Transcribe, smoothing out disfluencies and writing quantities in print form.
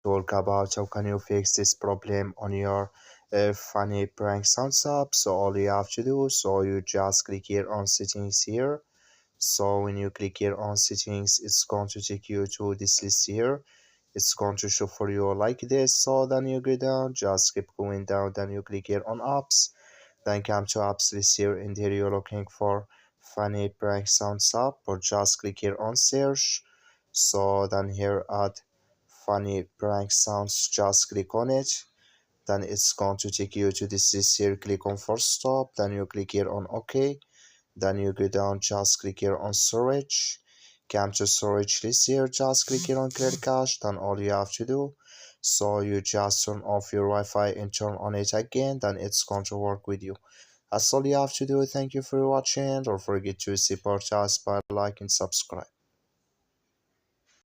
talk about how can you fix this problem on your funny prank sounds app. So all you have to do, so you just click here on settings here. So when you click here on settings, it's going to take you to this list here. It's going to show for you like this. So then you go down, just keep going down, then you click here on apps, then come to apps list here, and here you're looking for funny prank sounds app, or just click here on search. So then here at funny prank sounds, just click on it, then it's going to take you to this list here. Click on force stop, then you click here on OK, then you go down, just click here on storage, come to storage list here, just click here on clear cache. Then all you have to do, so you just turn off your Wi-Fi and turn on it again, then it's going to work with you. That's all you have to do. Thank you for watching. Don't forget to support us by like and subscribe.